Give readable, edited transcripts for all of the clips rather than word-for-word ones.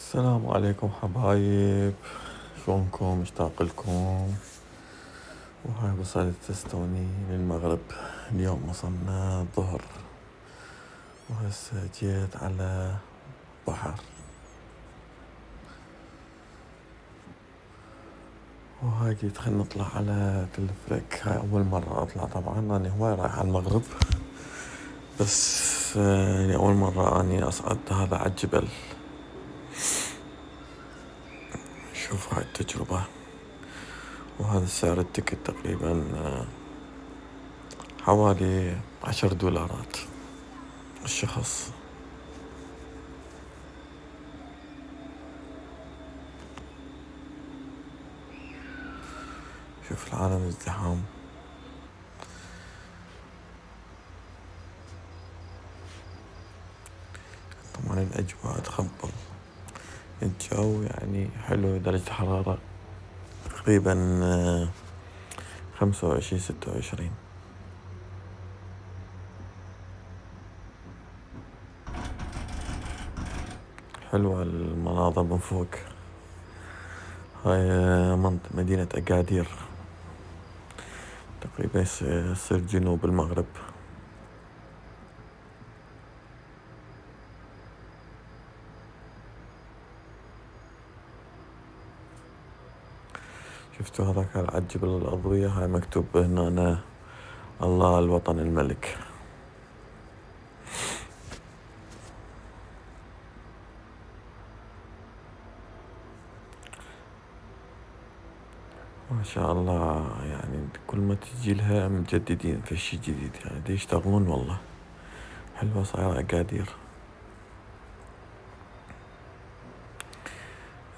السلام عليكم حبايب، شلونكم؟ مشتاق لكم. وهاي وصلت تستوني للمغرب. اليوم وصلنا الظهر وهسه جيت على بحر، وهاي جيت خلنا نطلع على تلفريك. هاي أول مرة أطلع، طبعا أنا هواي رايح على المغرب، بس يعني أول مرة أني أصعد هذا على الجبل. شوف هاي التجربة. وهذا سعر التيكت تقريبا حوالي $10 الشخص. شوف العالم ازدحام. طبعا الأجواء تخبل، الجو يعني حلو، درجة الحرارة تقريبا 25 26. حلوة المناظر من فوق. هاي مدينة أكادير، تقريبا يصير جنوب المغرب. شفتوا هذاك على الجبل الأضوية؟ هاي مكتوب هنا الله الوطن الملك. ما شاء الله، يعني كل ما تجي لها مجددين في شي جديد، يعني دي يشتغلون والله. حلوة صايرة أكادير.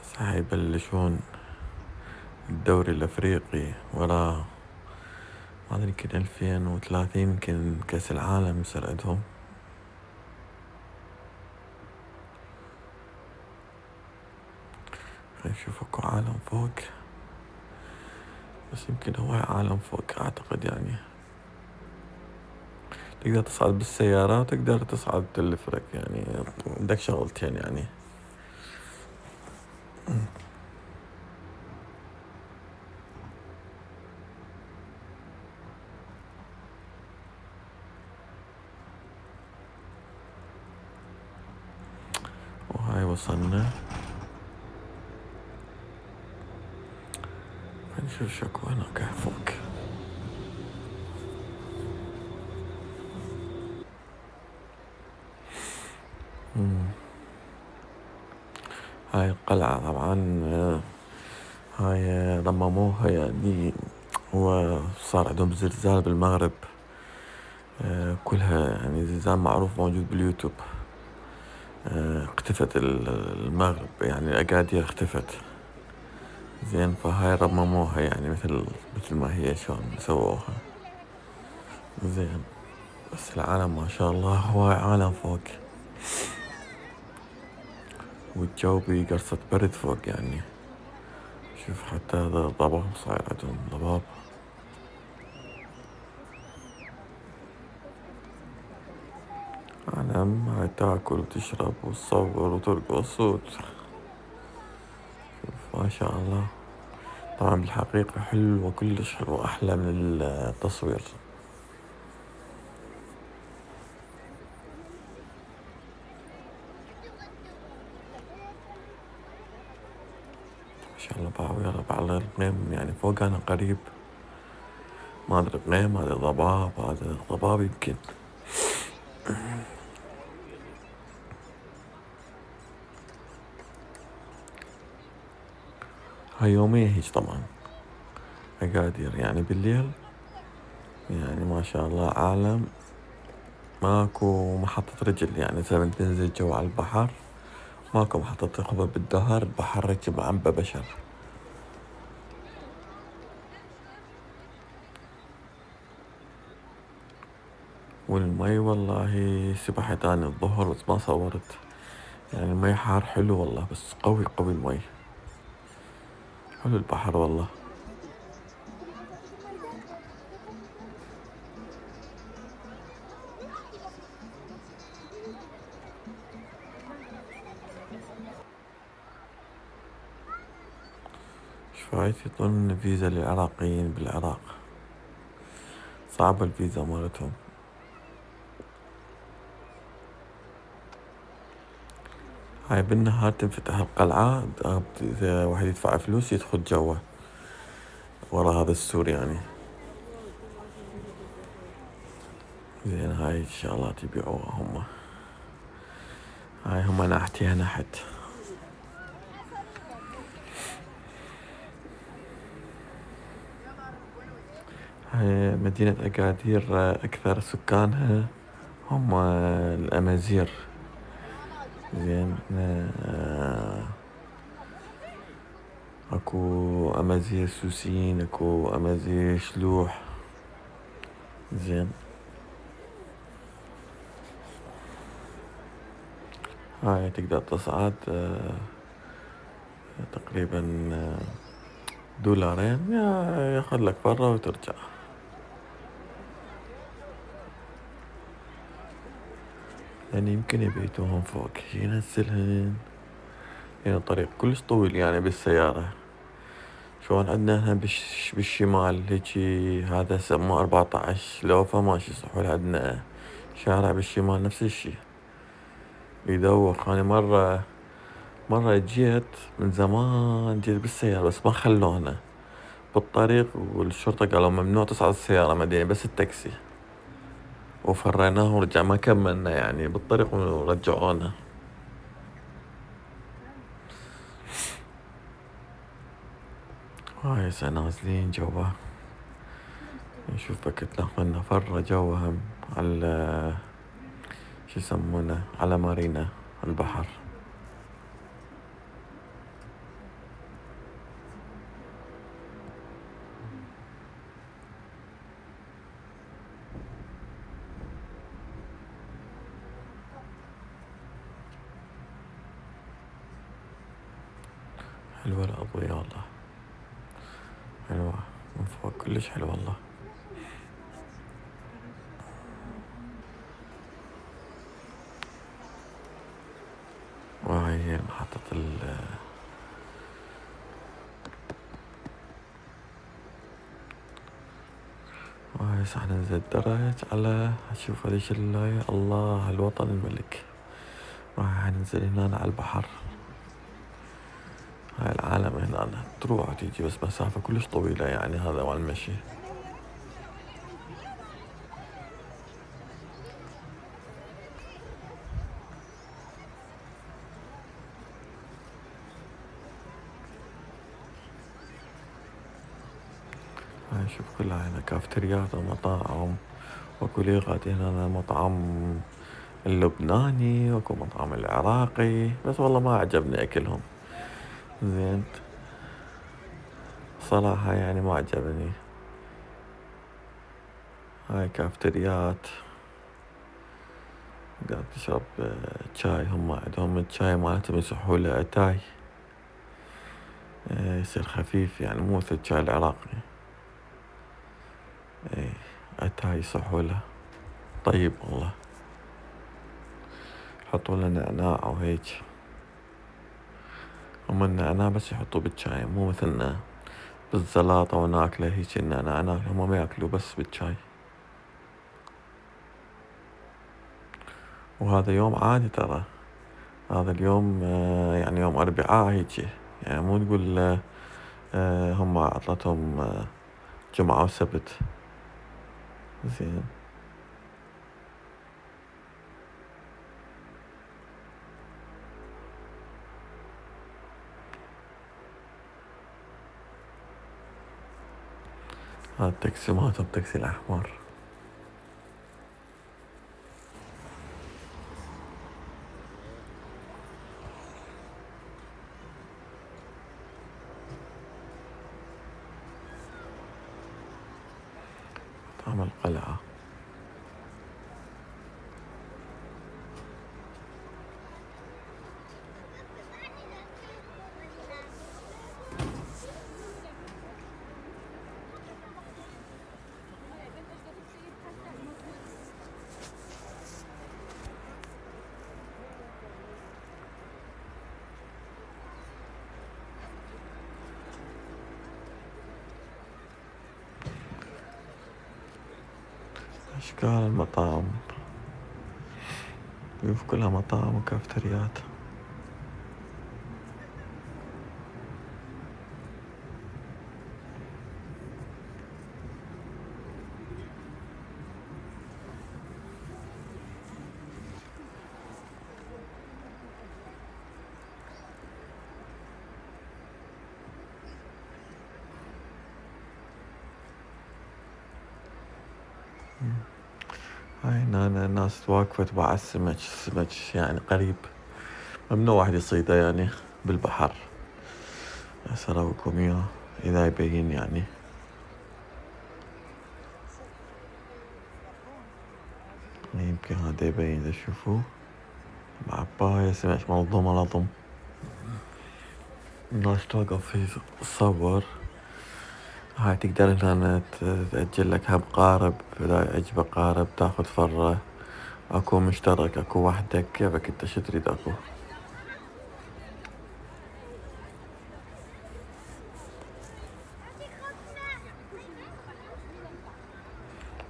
هسه يبلشون الدوري الأفريقي وراه، ما أدري يمكن 2030 يمكن كأس العالم يصير عندهم. خلينا نشوف اكو عالم فوق، بس يمكن هو عالم فوق أعتقد. يعني تقدر تصعد بالسيارة وتقدر تصعد بالتلفريك، يعني عندك شغلتين يعني. وهاي وصلنا. نشوف شكو هناك فوق. هاي القلعة طبعا هاي رمموها، يعني هو صار عندهم زلزال بالمغرب كلها، يعني زلزال معروف موجود باليوتيوب. اختفت المغرب، يعني الأكادير اختفت. زين، فهاي رمموها يعني مثل ما هي شلون سووها. زين، بس العالم ما شاء الله هواي عالم فوق، والجو بيه قرصة برد فوق يعني. شوف حتى هذا الضباب صاير عندهم ضباب. عالم هاي تاكل وتشرب وتصور وترقص ما شاء الله. طبعا بالحقيقة حلوة، كلش حلوة، أحلى من التصوير. ما شاء الله باويرة بعض الغيم، يعني فوق أنا قريب، ما أدري غيم هذا ضباب، هذا ضباب يمكن. هاي يومية هيج طبعا أكادير، يعني بالليل يعني ما شاء الله عالم، ماكو محطة رجل. يعني إذا تنزل جو على البحر ماكو محطة تخبى بالدهر، البحر ركب عنبه بشر. والمي والله سبحت أنا الظهر بس ما صورت، يعني المي حار حلو والله، بس قوي قوي المي. حلو البحر والله. فايت يعطون فيزا للعراقيين بالعراق، صعبة الفيزا مالتهم. هاي بالنهار تنفتح القلعة، إذا واحد يدفع فلوس يدخل جوا ورا هذا السور يعني. زين هاي الشغلات يبيعوها هم. هاي هم ناحتيها نحت. هاي مدينة أكادير أكثر سكانها هم الأمازيغ. زين اكو امازيغ سوسيين، اكو امازيغ شلوح. زين هاي تقدر تصعد تقريبا $2 ياخذ لك برا وترجع. يعني يمكن يبيتوهم فوق ينزلهن. يعني الطريق كلش طويل يعني بالسيارة. شلون عندنا هنا بالشمال هيجي هذا سموه 14 لوفة ماشي صحول، عندنا شارع بالشمال نفس الشي يدوخ. أنا مرة جيت من زمان، جيت بالسيارة بس ما خلونا بالطريق، والشرطة قالوا ممنوع تصعد السيارة مدينة بس التاكسي، وفريناه ورجع ما كملنا يعني بالطريق ورجعونا. هاي هسه نازلين جوا، نشوف بكت ناخذنا فرة جوهم على شو يسمونه، على مارينا البحر. حلوة الأضوية والله، حلوة من فوق كلش حلوة والله. وهاي هي محطة وهاي هسه حننزل الدرج على اشوف هذي شلاية، الله الوطن الملك. وهاي حننزل هنا على البحر. هاي العالم هنا تروح وتيجي بس مسافة كلش طويلة يعني، هذا مال المشي. هاي شوف كلها هنا كافتريات ومطاعم، واكو ليغات هنا مطعم اللبناني واكو مطعم العراقي، بس والله ما عجبني اكلهم. زين صراحة يعني ما عجبني. هاي كافتريات تقدر تشرب شاي، هم عندهم الشاي مالتهم يصحوله اتاي، يصير خفيف يعني مو مثل الشاي العراقي. اتاي يصحوله طيب والله، يحطوا له نعناع وهيج. هم النعناع بس يحطوه بالشاي، مو مثلنا بالزلاطة وناكله هيج. النعناع هم ما ياكلوه بس بالشاي. وهذا يوم عادي ترى، هذا اليوم يعني يوم أربعاء هيجي، يعني مو تقول هم عطلتهم جمعة وسبت. زين هذا التاكسي مالتهم التاكسي الأحمر. مطعم القلعة. أشكال المطاعم، شوف كلها مطاعم وكافتريات. هاي هنا الناس واقفة تباع السمك. السمك يعني قريب، ممنوع واحد يصيده يعني بالبحر. هسه أراويكم إياه إذا يبين يعني. يمكن هذا يبين إذا تشوفوه، بعباية سمك ملضومة لضم. الناس توقف في تصور. هاي تقدر هنا تأجل لك هم قارب، إذا يعجبك قارب تاخذ فرة. اكو مشترك، اكو وحدك، كيفك انت شو تريد اكو.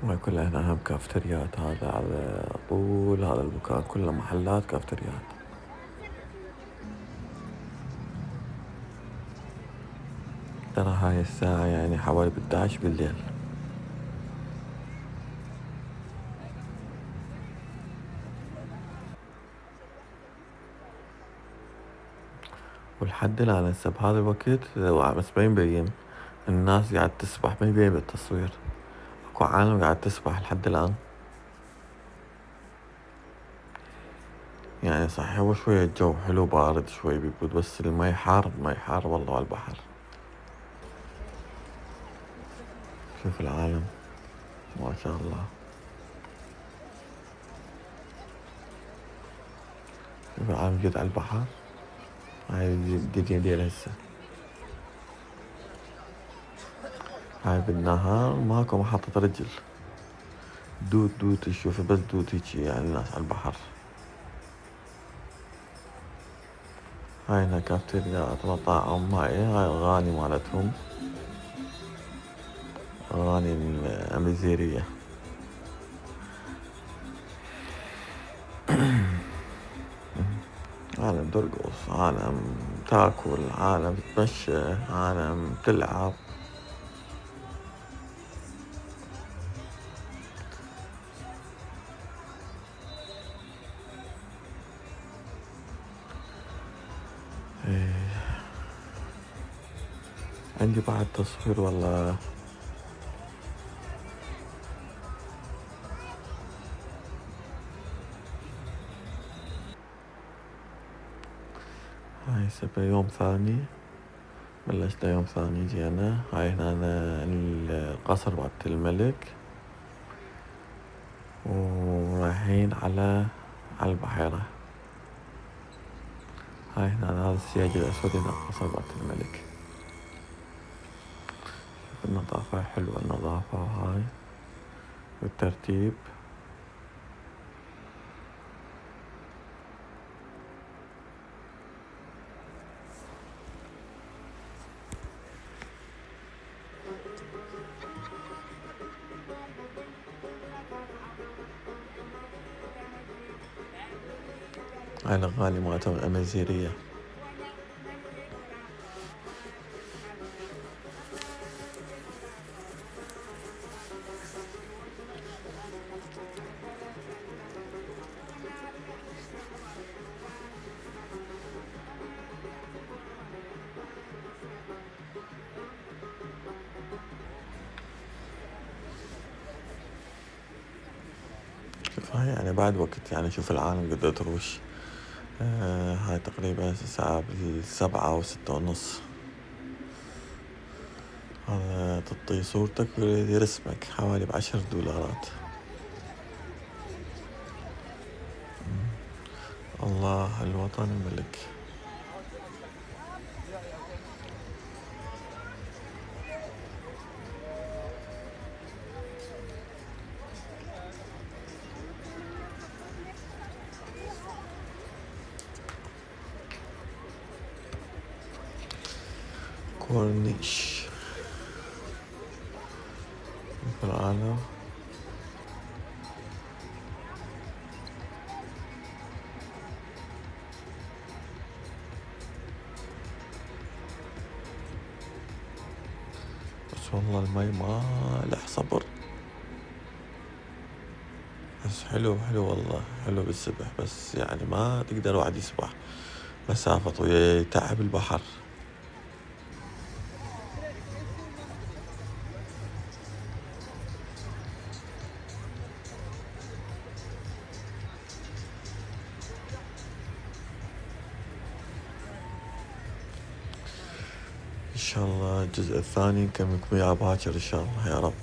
وهاي كلها هنا هم كافتريات. هذا على طول هذا المكان كله محلات كافتريات. ترى هاي الساعة يعني حوالي 11 بالليل. والحد الآن هسه بهذا الوقت بس ما يبين الناس قاعد تسبح، ما يبين بالتصوير. اكو عالم قاعد تسبح لحد الآن. يعني صحيح هو شوية الجو حلو بارد شوي بيبرد، بس المي حار، المي حار والله على البحر. شوف العالم ما شاء الله. شوف العالم جد على البحر. هاي الدنيا ديال هسه. هاي بالنهار ماكو محطة رجل، دود تشوف بس دود هيجي يعني الناس على البحر. هاي هنا كافتريات مطاعم. هاي الأغاني مالتهم، أغاني الأمازيغية. عالم ترقص، عالم تاكل، عالم تتمشى، عالم تلعب. إيه. عندي بعد تصوير والله. هاي سبا يوم ثاني، بلشنا يوم ثاني جينا. هاي هنا القصر بعد الملك، ورايحين على البحيرة. هاي هنا هذا السياج الأسود هنا قصر بعد الملك. النظافة حلوة، النظافة وهاي والترتيب. هاي الأغاني مالتهم الأمازيغية. شوف هاي يعني بعد وقت يعني شوف العالم قد تروش. هاي تقريبا الساعة 7 أو 6:30. هذا تطي صورتك ويرسمك حوالي ب10 دولارات. الله الوطن الملك. كورنيش. في العالم والله المي ما له صبر. بس حلو والله، حلو بالسبح، بس يعني ما تقدر واحد يسبح مسافة طويلة، يتعب البحر. إن شاء الله الجزء الثاني نكمل وياه باكر إن شاء الله يا رب.